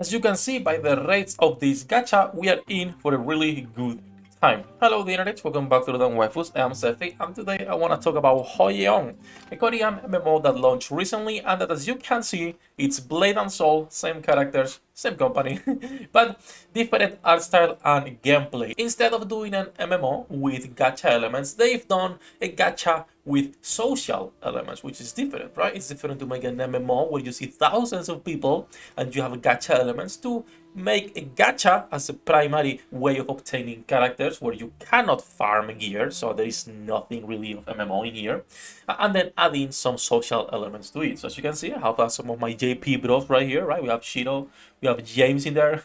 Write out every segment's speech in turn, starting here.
As you can see by the rates of this gacha, we are in for a really good time. Hello the internet, welcome back to the Waifus. I'm Sefhi, and today I want to talk about Hoyeon, a Korean MMO that launched recently, and that, as you can see, it's Blade and Soul, same characters, same company, but different art style and gameplay. Instead of doing an MMO with gacha elements, they've done a gacha with social elements, which is different, right? It's different to make an MMO where you see thousands of people and you have gacha elements to make a gacha as a primary way of obtaining characters where you cannot farm gear, so there is nothing really of MMO in here, and then adding some social elements to it. So as you can see, I have some of my JP bros right here, right? We have Shiro, we have James in there,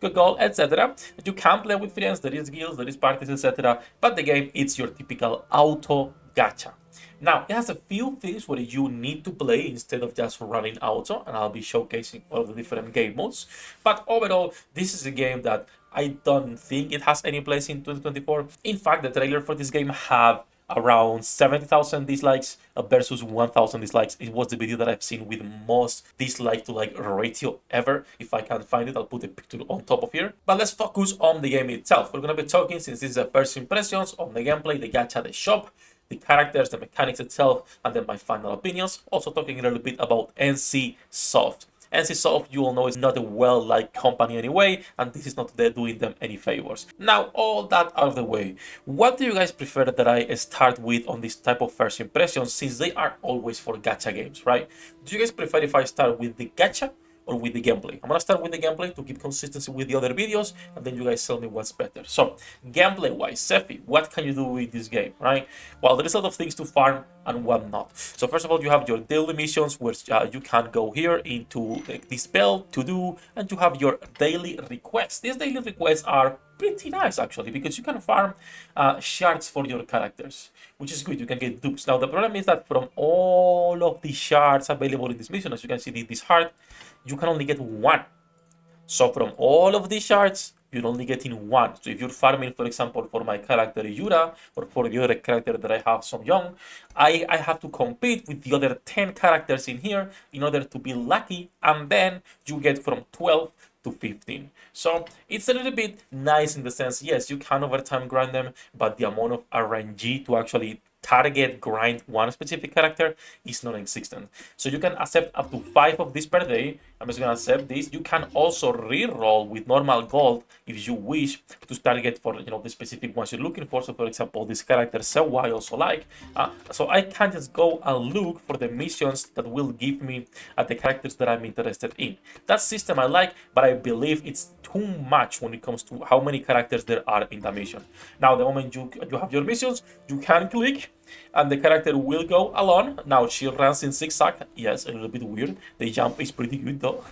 Gogol, etc. You can play with friends, there is guilds, there is parties, etc. But the game, it's your typical auto gacha. Now, it has a few things where you need to play instead of just running auto, and I'll be showcasing all the different game modes. But overall, this is a game that I don't think it has any place in 2024. In fact, the trailer for this game have around 70,000 dislikes versus 1,000 dislikes. It was the video that I've seen with most dislike to like ratio ever. If I can find it, I'll put a picture on top of here. But let's focus on the game itself. We're going to be talking, since this is the first impressions, on the gameplay, the gacha, the shop, the characters, the mechanics itself, and then my final opinions. Also talking a little bit about NC Soft. NCSoft, you all know, is not a well-liked company anyway, and this is not doing them any favors. Now, all that out of the way, what do you guys prefer that I start with on this type of first impressions, since they are always for gacha games, right? Do you guys prefer if I start with the gacha or with the gameplay? I'm gonna start with the gameplay to keep consistency with the other videos, and then you guys tell me what's better. So, gameplay-wise, Sefhi, what can you do with this game, right? Well, there is a lot of things to farm and whatnot. So first of all, you have your daily missions, where you can go here into this spell to do, and you have your daily requests. These daily requests are pretty nice actually, because you can farm shards for your characters, which is good. You can get dupes. Now the problem is that from all of the shards available in this mission, as you can see, this heart, you can only get one. So from all of these shards, you're only getting one. So if you're farming, for example, for my character Yura, or for the other character that I have, Song Young, I have to compete with the other 10 characters in here in order to be lucky, and then you get from 12 to 15. So it's a little bit nice in the sense, yes, you can over time grind them, but the amount of RNG to actually target grind one specific character is non-existent. So you can accept up to 5 of these per day. I'm just gonna accept this. You can also re-roll with normal gold if you wish to target for the specific ones you're looking for. So for example, this character Sefhi I also like. So I can just go and look for the missions that will give me the characters that I'm interested in. That system I like, but I believe it's too much when it comes to how many characters there are in the mission. Now, the moment you have your missions, you can click and the character will go alone. Now she runs in zigzag, yes, a little bit weird. The jump is pretty good though.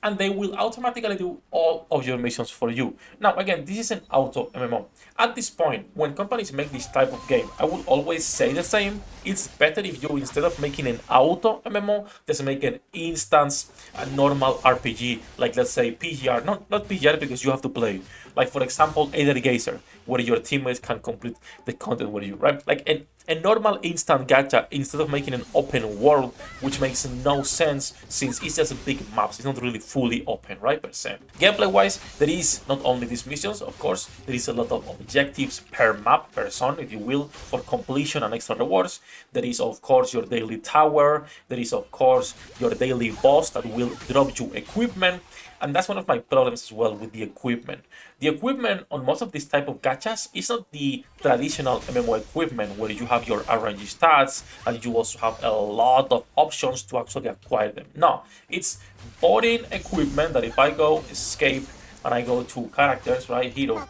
And they will automatically do all of your missions for you. Now again, this is an auto MMO. At this point, when companies make this type of game, I will always say the same. It's better if you, instead of making an auto MMO, just make an instance, a normal RPG, like let's say PGR, not PGR because you have to play. Like for example, Aether Gazer, where your teammates can complete the content with you, right? Like a normal instant gacha, instead of making an open world, which makes no sense since it's just a big map. It's not really fully open, right, per se. Gameplay wise, there is not only these missions, of course, there is a lot of objectives per map, per zone, if you will, for completion and extra rewards. There is of course your daily tower, there is of course your daily boss that will drop you equipment. And that's one of my problems as well with the equipment. The equipment on most of these type of gachas is not the traditional MMO equipment where you have your RNG stats and you also have a lot of options to actually acquire them. No, it's boring equipment that if I go escape and I go to characters, right, hero,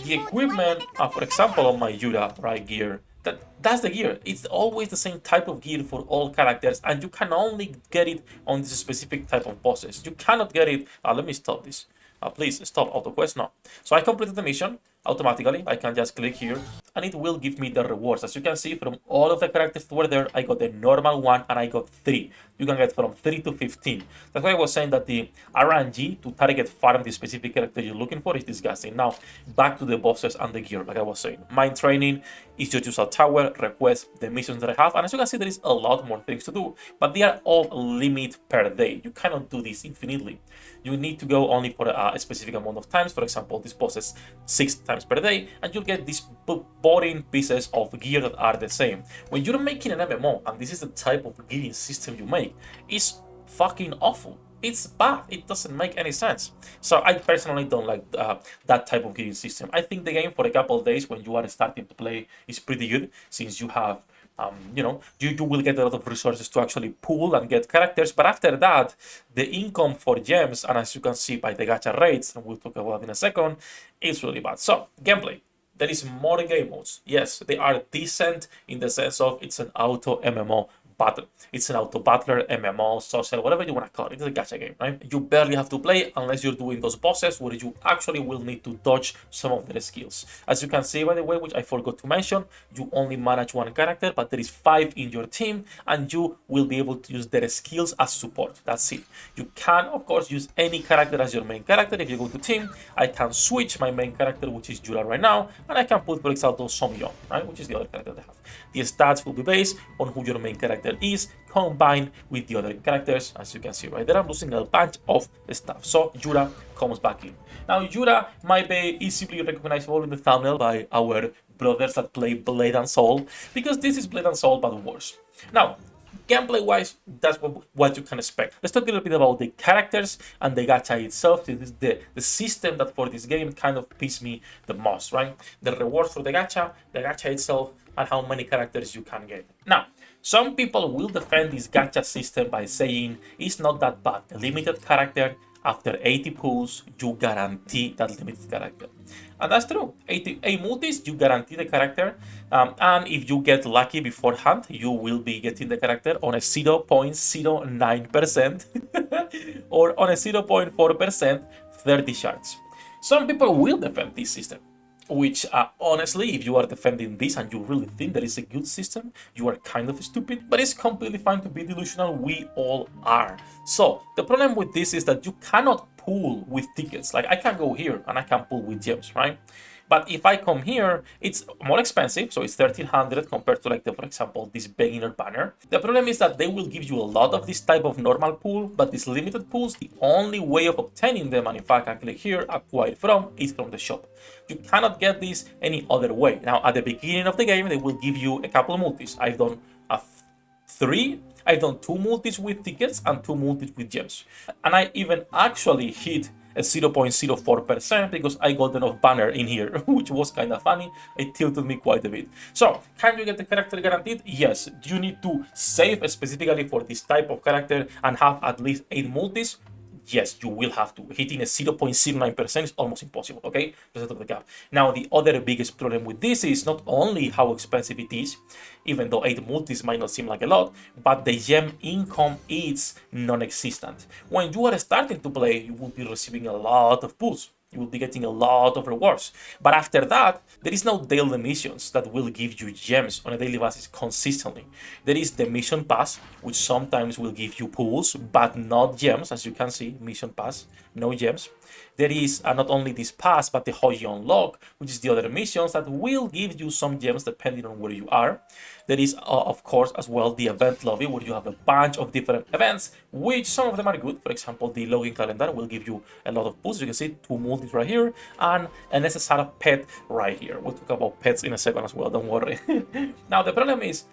the equipment, for example, on my Yura, right, gear, that's the gear. It's always the same type of gear for all characters, and you can only get it on this specific type of bosses. You cannot get it. Let me stop this. Please stop auto quest. No. So I completed the mission. automatically. I can just click here and it will give me the rewards. As you can see, from all of the characters that were there, I got the normal one and I got 3. You can get from 3 to 15. That's why I was saying that the RNG to target farm the specific character you're looking for is disgusting. Now, back to the bosses and the gear, like I was saying. Mind training is just use a tower, request the missions that I have, and as you can see, there is a lot more things to do, but they are all limit per day. You cannot do this infinitely. You need to go only for a specific amount of times. For example, this bosses 6 times per day, and you'll get these boring pieces of gear that are the same. When you're making an MMO, and this is the type of gearing system you make, it's fucking awful. It's bad. It doesn't make any sense. So I personally don't like that type of gearing system. I think the game for a couple of days when you are starting to play is pretty good, since you have you will get a lot of resources to actually pool and get characters, but after that, the income for gems, and as you can see by the gacha rates, and we'll talk about that in a second, is really bad. So, gameplay. There is more game modes. Yes, they are decent in the sense of it's an auto MMO battle. It's an auto battler, MMO, social, whatever you want to call it. It's a gacha game, right? You barely have to play unless you're doing those bosses where you actually will need to dodge some of their skills. As you can see, by the way, which I forgot to mention, you only manage one character, but there is 5 in your team, and you will be able to use their skills as support. That's it. You can, of course, use any character as your main character. If you go to team, I can switch my main character, which is Jura right now, and I can put, for example, Hoyeon, right, which is the other character they have. The stats will be based on who your main character is, combined with the other characters. As you can see right there, I'm losing a bunch of stuff. So Jura comes back in. Now Jura might be easily recognizable in the thumbnail by our brothers that play Blade and Soul, because this is Blade and Soul but worse. Now, gameplay wise, that's what you can expect. Let's talk a little bit about the characters and the gacha itself. This is the system that for this game kind of pissed me the most, right? The rewards for the gacha itself, and how many characters you can get. Now, some people will defend this gacha system by saying it's not that bad. A limited character, after 80 pulls, you guarantee that limited character. And that's true. 8 multis, you guarantee the character. And if you get lucky beforehand, you will be getting the character on a 0.09% or on a 0.4% 30 shards. Some people will defend this system, which honestly, if you are defending this and you really think that it's a good system, you are kind of stupid, but it's completely fine to be delusional. We all are. So the problem with this is that you cannot pool with tickets. Like I can go here and I can pool with gems, right? But if I come here, it's more expensive, so it's 1300 compared to, like, for example, this beginner banner. The problem is that they will give you a lot of this type of normal pool, but these limited pools, the only way of obtaining them, and if I can click here, acquire from, is from the shop. You cannot get this any other way. Now, at the beginning of the game, they will give you a couple of multis. I've done 3. I've done 2 multis with tickets and 2 multis with gems. And I even actually hit a 0.04% because I got enough banner in here, which was kind of funny. It tilted me quite a bit. So, can you get the character guaranteed? Yes. Do you need to save specifically for this type of character and have at least 8 multis? Yes, you will have to. Hitting a 0.09% is almost impossible, okay? Percent of the cap. Now, the other biggest problem with this is not only how expensive it is, even though 8 multis might not seem like a lot, but the gem income is non-existent. When you are starting to play, you will be receiving a lot of pulls. You will be getting a lot of rewards. But after that, there is no daily missions that will give you gems on a daily basis consistently. There is the mission pass, which sometimes will give you pulls, but not gems. As you can see, mission pass, no gems. There is not only this pass, but the Hoyeon log, which is the other missions that will give you some gems depending on where you are. There is, of course, as well, the event lobby, where you have a bunch of different events, which some of them are good. For example, the login calendar will give you a lot of pulls. You can see 2 multis right here and a necessary pet right here. We'll talk about pets in a second as well, don't worry. Now, the problem is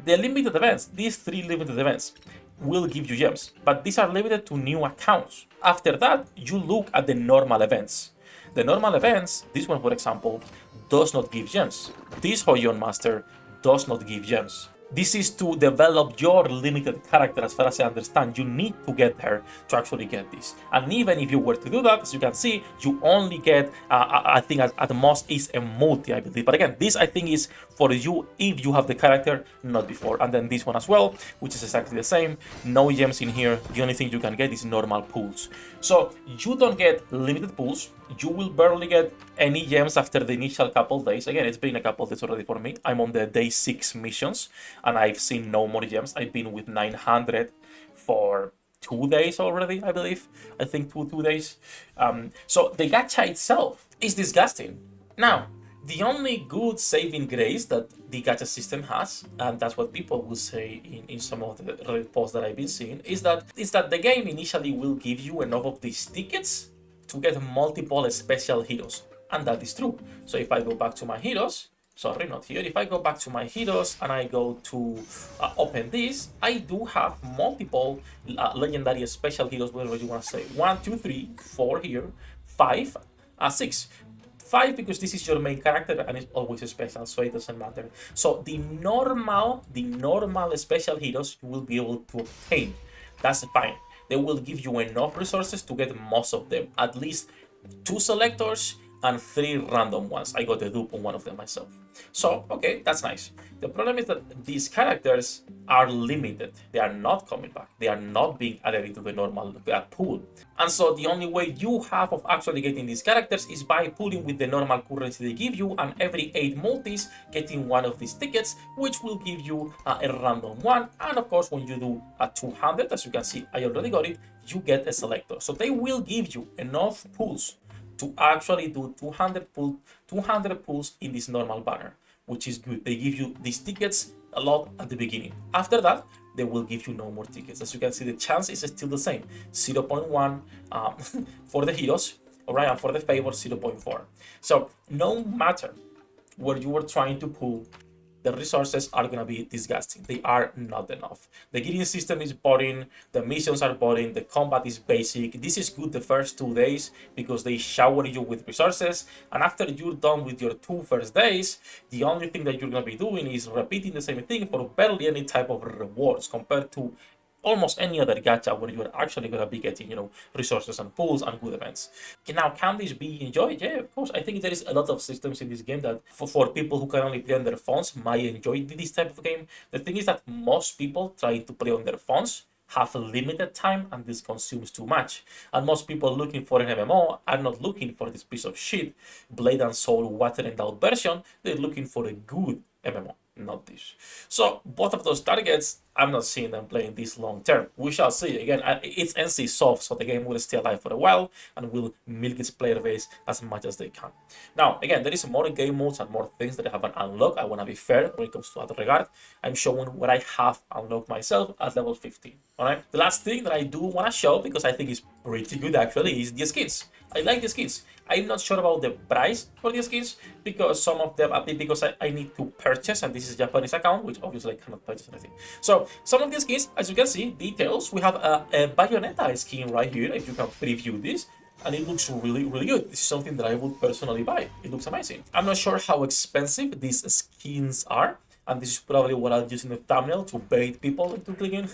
the limited events, these 3 limited events, will give you gems, but these are limited to new accounts. After that, you look at the normal events. The normal events, this one for example, does not give gems. This Hoyeon Master does not give gems. This is to develop your limited character. As far as I understand, you need to get there to actually get this. And even if you were to do that, as you can see, you only get, I think at the most is a multi, I believe. But again, this I think is for you if you have the character, not before. And then this one as well, which is exactly the same. No gems in here. The only thing you can get is normal pools. So you don't get limited pools. You will barely get any gems after the initial couple days. Again, it's been a couple days already for me. I'm on the day 6 missions, and I've seen no more gems. I've been with 900 for 2 days already, I believe. I think two days. So the gacha itself is disgusting. Now, the only good saving grace that the gacha system has, and that's what people will say in some of the Reddit posts that I've been seeing, is that the game initially will give you enough of these tickets to get multiple special heroes. And that is true. So if I go back to my heroes, sorry, not here. If I go back to my heroes and I go to open this, I do have multiple legendary special heroes, whatever you want to say. 1, 2, 3, 4 here, 5, 6. 5 because this is your main character and it's always special, so it doesn't matter. So the normal special heroes you will be able to obtain. That's fine. They will give you enough resources to get most of them. At least 2 selectors and 3 random ones. I got a dupe on one of them myself. So, okay, that's nice. The problem is that these characters are limited. They are not coming back. They are not being added into the normal pool. And so the only way you have of actually getting these characters is by pulling with the normal currency they give you, and every 8 multis getting one of these tickets, which will give you a random one. And of course, when you do a 200, as you can see, I already got it, you get a selector. So they will give you enough pulls to actually do 200 pulls in this normal banner, which is good. They give you these tickets a lot at the beginning. After that, they will give you no more tickets. As you can see, the chance is still the same, 0.1 for the heroes, all right, and for the favors, 0.4. So no matter where you are trying to pull, the resources are going to be disgusting. They are not enough. The gearing system is boring, the missions are boring, the combat is basic. This is good the first 2 days because they shower you with resources, and after you're done with your 2 first days, the only thing that you're going to be doing is repeating the same thing for barely any type of rewards compared to almost any other gacha where you're actually going to be getting, resources and pools and good events. Now, can this be enjoyed? Yeah, of course. I think there is a lot of systems in this game that for people who can only play on their phones might enjoy this type of game. The thing is that most people trying to play on their phones have a limited time and this consumes too much. And most people looking for an MMO are not looking for this piece of shit, Blade and Soul watered down version. They're looking for a good MMO, not this. So both of those targets, I'm not seeing them playing this long term. We shall see. Again, it's NC soft, so the game will stay alive for a while and will milk its player base as much as they can. Now, again, there is more game modes and more things that I haven't unlocked. I want to be fair when it comes to that regard. I'm showing what I have unlocked myself at level 15. All right. The last thing that I do want to show, because I think it's pretty good actually, is the skins. I like the skins. I'm not sure about the price for the skins because some of them, because I need to purchase, and this is Japanese account, which obviously I cannot purchase anything. So some of the skins, as you can see, details, we have a Bayonetta skin right here, if you can preview this, and it looks really, really good. This is something that I would personally buy. It looks amazing. I'm not sure how expensive these skins are, and this is probably what I'll use in the thumbnail to bait people into clicking.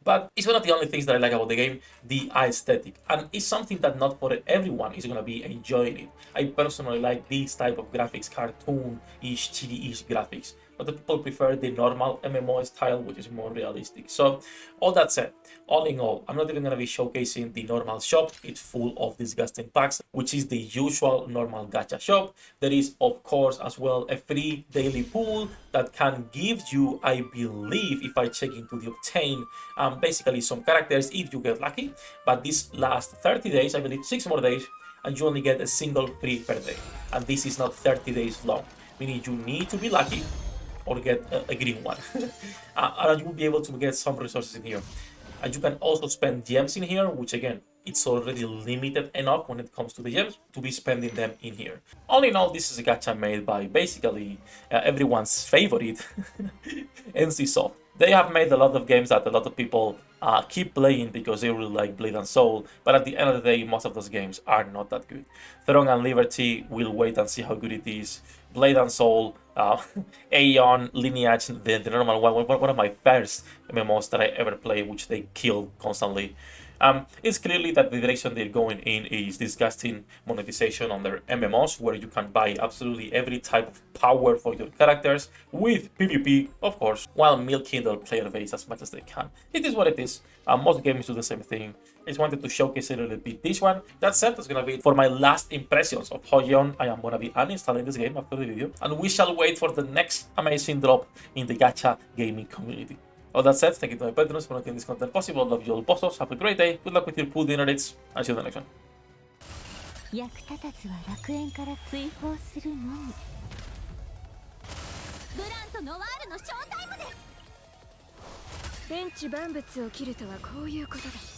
But it's one of the only things that I like about the game, the aesthetic. And it's something that not for everyone is going to be enjoying it. I personally like this type of graphics, cartoon-ish, chibi-ish graphics. But the people prefer the normal MMO style, which is more realistic. So all that said, all in all, I'm not even going to be showcasing the normal shop. It's full of disgusting packs, which is the usual normal gacha shop. There is, of course, as well, a free daily pool that can give you, I believe, if I check into the obtain, basically some characters if you get lucky. But this last 30 days, I believe 6 more days, and you only get a single free per day. And this is not 30 days long, meaning you need to be lucky or get a green one. And you will be able to get some resources in here. And you can also spend gems in here, which again, it's already limited enough when it comes to the gems to be spending them in here. All in all, this is a gacha made by basically everyone's favorite, NCSoft. They have made a lot of games that a lot of people keep playing because they really like Blade and Soul, but at the end of the day, most of those games are not that good. Throne and Liberty, we'll wait and see how good it is. Blade and Soul, Aeon, Lineage, the normal one of my first MMOs that I ever played, which they killed constantly. It's clearly that the direction they're going in is disgusting monetization on their MMOs, where you can buy absolutely every type of power for your characters with PvP, of course, while milking their player base as much as they can. It is what it is. Most games do the same thing. I just wanted to showcase a little bit this one. That said, that's gonna be it for my last impressions of Hoyeon. I am gonna be uninstalling this game after the video, and we shall wait for the next amazing drop in the gacha gaming community. All that said, thank you to my patrons for making this content possible. Love you all, bosses. Have a great day. Good luck with your pool dinner dates. I'll see you in the next one. 役立たずは楽園から追放するのみ。ブランとノワールのショータイムです。天地万物を切るとはこういうことだ。